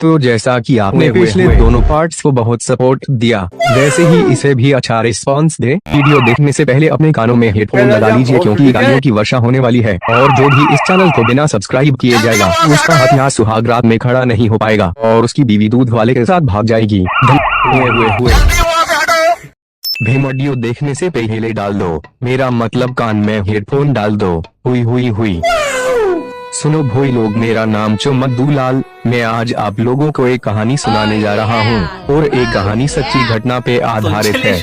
तो जैसा कि आपने पिछले दोनों पार्ट्स को बहुत सपोर्ट दिया, वैसे ही इसे भी अच्छा रिस्पांस दे। वीडियो देखने से पहले अपने कानों में हेडफोन लगा लीजिए, क्योंकि गालियों की वर्षा होने वाली है और जो भी इस चैनल को बिना सब्सक्राइब किए जाएगा उसका हाथ यहाँ सुहाग रात में खड़ा नहीं हो पाएगा और उसकी बीवी दूध वाले के साथ भाग जाएगी। हुए वीडियो देखने से पहले डाल दो, मेरा मतलब कान में हेडफोन डाल दो। हुई सुनो भोई लोग, मेरा नाम चुम्मत दूलाल। मैं आज आप लोगों को एक कहानी सुनाने जा रहा हूँ और एक कहानी सच्ची घटना पे आधारित है।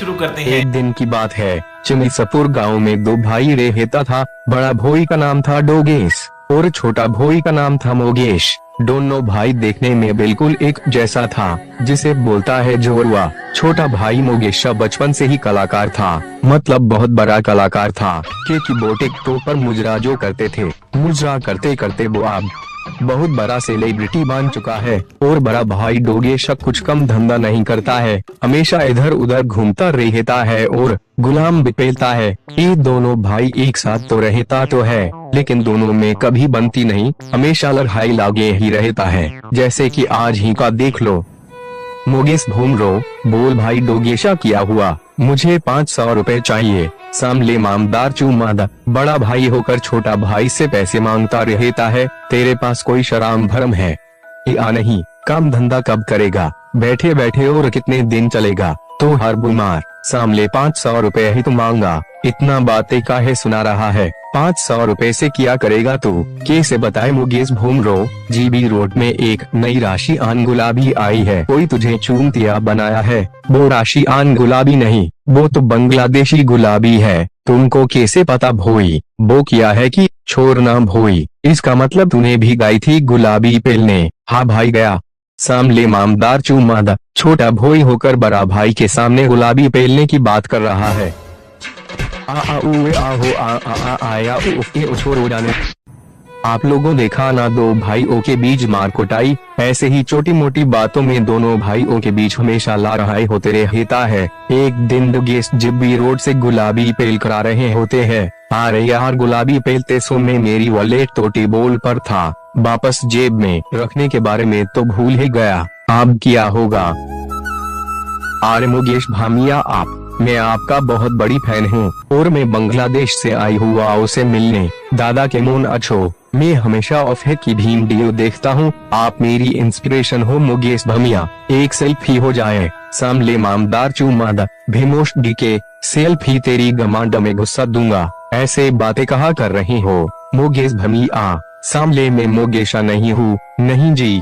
एक दिन की बात है, चिमिसपुर गांव में दो भाई रहता था। बड़ा भोई का नाम था डोगेश और छोटा भोई का नाम था मोगेश। दोनों भाई देखने में बिल्कुल एक जैसा था, जिसे बोलता है जोरुआ। छोटा भाई मोगेशा बचपन से ही कलाकार था, मतलब बहुत बड़ा कलाकार था। कीबोर्ड टिकटॉक पर मुजरा जो करते थे, मुजरा करते करते वो अब बहुत बड़ा सेलिब्रिटी बन चुका है। और बड़ा भाई डोगेशा कुछ कम धंधा नहीं करता है, हमेशा इधर उधर घूमता रहता है और गुलाम बिपेलता है। ये दोनों भाई एक साथ तो रहता तो है, लेकिन दोनों में कभी बनती नहीं, हमेशा लड़ाई लागे ही रहता है। जैसे कि आज ही का देख लो। मोगेश घूम रो, बोल भाई डोगेशा किया हुआ, मुझे 500 रुपए चाहिए। सामले मामदार चूमादा बड़ा भाई होकर छोटा भाई से पैसे मांगता रहता है। तेरे पास कोई शराम भरम है या नहीं? काम धंधा कब करेगा? बैठे बैठे और कितने दिन चलेगा? तो हर बीमार सामले 500 रुपए ही तो मांगा, इतना बातें काहे सुना रहा है? 500 रुपए से क्या करेगा तू? कैसे बताए मुगेश घूम रो। जीबी रोड में एक नई राशि आन गुलाबी आई है, कोई तुझे चूंतिया बनाया है? वो राशि आन गुलाबी नहीं, वो तो बांग्लादेशी गुलाबी है। तुमको कैसे पता भोई? वो किया है कि छोड़ना भोई, इसका मतलब तूने भी गाई थी गुलाबी पेलने? हाँ भाई गया। सामले मामदार चूमादा छोटा भोई होकर बड़ा भाई के सामने गुलाबी पेलने की बात कर रहा है। छोड़ जाने। आप लोगों देखा ना, दो भाइयों के बीच मार कुटाई। ऐसे ही छोटी मोटी बातों में दोनों भाइयों के बीच हमेशा लड़ाई होते रहता है। एक दिन डोगेश जीबी रोड से गुलाबी पेल करा रहे होते हैं। अरे यार, गुलाबी पेलते सो में मेरी वॉलेट तो टेबल पर था, वापस जेब में रखने के बारे में तो भूल ही गया। अब क्या होगा? अरे मुगेश भामिया, मैं आपका बहुत बड़ी फैन हूँ और मैं बांग्लादेश से आई हुआ उसे मिलने। दादा के मोन अच्छो, मैं हमेशा ऑफे की वीडियो देखता हूँ, आप मेरी इंस्पिरेशन हो मुगेश भमिया। एक सेल्फी हो जाए। सामले मामदार चूमादा भीमोश डीके, सेल्फी तेरी गमांड में गुस्सा दूंगा। ऐसे बातें कहा कर रही हो मुगेश भमिया? सामले में मोगेशा नहीं हूँ। नहीं जी,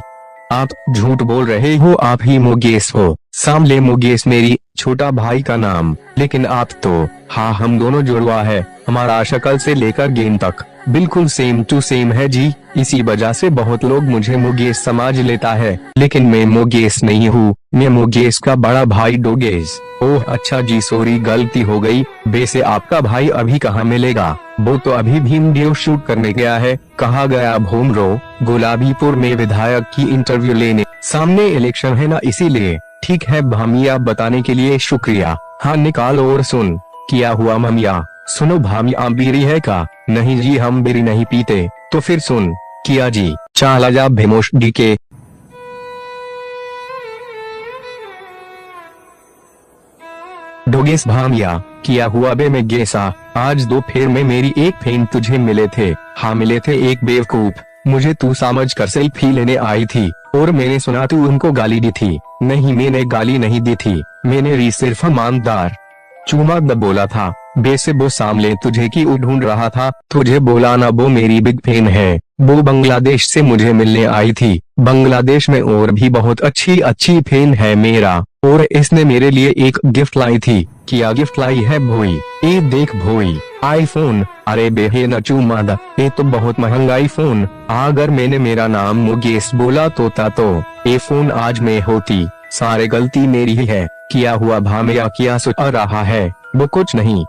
आप झूठ बोल रहे हो, आप ही मोगेश हो। सामले मोगेश मेरी छोटा भाई का नाम, लेकिन आप तो, हाँ हम दोनों जुड़वा है, हमारा शक्ल से लेकर गेंद तक बिल्कुल सेम टू सेम है जी। इसी वजह से बहुत लोग मुझे मोगेश समझ लेता है, लेकिन मैं मोगेश नहीं हूँ, मैं मोगेश का बड़ा भाई डोगेश। ओह अच्छा जी, सॉरी गलती हो गई। वैसे आपका भाई अभी कहाँ मिलेगा? वो तो अभी भी वीडियो शूट करने गया है। कहाँ गया? घूम रो, गुलाबीपुर में विधायक की इंटरव्यू लेने। सामने इलेक्शन है ना, इसीलिए। ठीक है भामिया, बताने के लिए शुक्रिया। हाँ निकाल और सुन। क्या हुआ ममिया? सुनो भामिया, बीड़ी है का? नहीं जी, हम बीड़ी नहीं पीते। तो फिर सुन। किया जी, चाला जा भीमोश डीके। डोगेश भामिया, किया हुआ बे में गेसा? आज दोपहर में मेरी एक फ्रेंड तुझे मिले थे। हाँ मिले थे, एक बेवकूफ मुझे तू समझ कर सेल्फी लेने आई थी और मैंने सुना तू उनको गाली दी थी। नहीं, मैंने गाली नहीं दी थी, मैंने सिर्फ ईमानदार चूमादा बोला था। वैसे वो सामने तुझे की ढूंढ रहा था, तुझे बोला ना, वो मेरी बिग फैन है। वो बांग्लादेश से मुझे मिलने आई थी। बांग्लादेश में और भी बहुत अच्छी अच्छी फैन है मेरा, और इसने मेरे लिए एक गिफ्ट लाई थी। क्या गिफ्ट लाई है भोई? ये देख भोई, आईफोन। अरे बेहे न चूमादा, ये तो बहुत महंगा आईफोन। अगर मैंने मेरा नाम मुगेश बोला तो ये फोन आज में होती। सारे गलती मेरी ही है। किया हुआ भामिया, क्या सोच रहा है? वो कुछ नहीं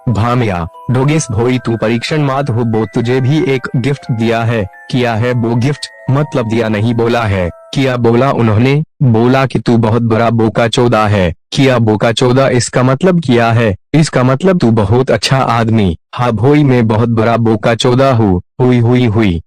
भामिया। डोगेश भोई, तू परीक्षण मत हो, वो तुझे भी एक गिफ्ट दिया है। क्या है वो गिफ्ट? मतलब दिया नहीं, बोला है। क्या बोला उन्होंने? बोला कि तू बहुत बड़ा बोका चौदा है। क्या बोका चौदा? इसका मतलब क्या है? इसका मतलब तू बहुत अच्छा आदमी। हाँ भोई, मैं बहुत बड़ा बोका चौदा हूँ। हुई।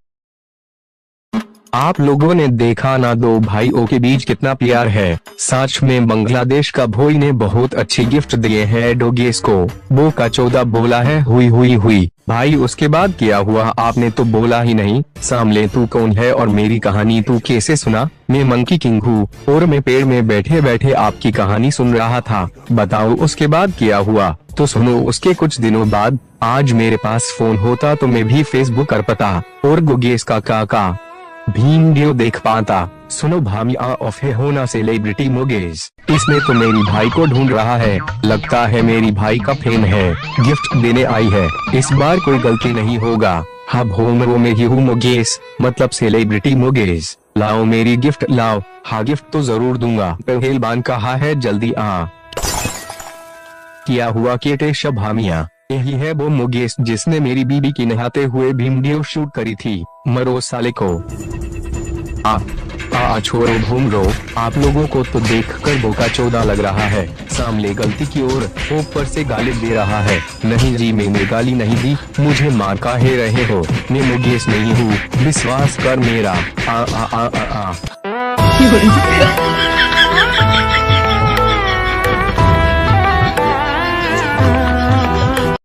आप लोगों ने देखा ना दो भाइयों के बीच कितना प्यार है। सच में बांग्लादेश का भोई ने बहुत अच्छी गिफ्ट दिए हैं डोगेस को। वो का 14 बोला है हुई हुई हुई। भाई उसके बाद क्या हुआ आपने तो बोला ही नहीं। सामले तू कौन है और मेरी कहानी तू कैसे सुना। मैं मंकी किंग हूँ और मैं पेड़ में बैठे बैठे आपकी कहानी सुन रहा था। बताओ उसके बाद क्या हुआ। तो सुनो उसके कुछ दिनों बाद आज मेरे पास फोन होता तो मैं भी फेसबुक कर पाता और गोगेस का काका वीडियो देख पाता। सुनो भामिया ऑफ है होना सेलिब्रिटी मोगेस। इसमें तो मेरी भाई को ढूंढ रहा है। लगता है मेरी भाई का फैन है। गिफ्ट देने आई है। इस बार कोई गलती नहीं होगा। हाँ वो में ही हूँ मोगेस मतलब सेलिब्रिटी मोगेस। लाओ मेरी गिफ्ट लाओ। हाँ गिफ्ट तो जरूर दूंगा। पहलवान कहा है जल्दी आ। क्या हुआ केटे भामिया। यही है वो मोगेस जिसने मेरी बीबी की नहाते हुए वीडियो शूट करी थी। मरो साले को। छोड़ो घूम रो। आप लोगों को तो देखकर बोका 14 लग रहा है। सामने गलती की ओर ऊपर से गाली दे रहा है। नहीं जी मैंने गाली नहीं दी। मुझे मार काहे रहे हो। मैं मोगेस नहीं हूँ। विश्वास कर मेरा।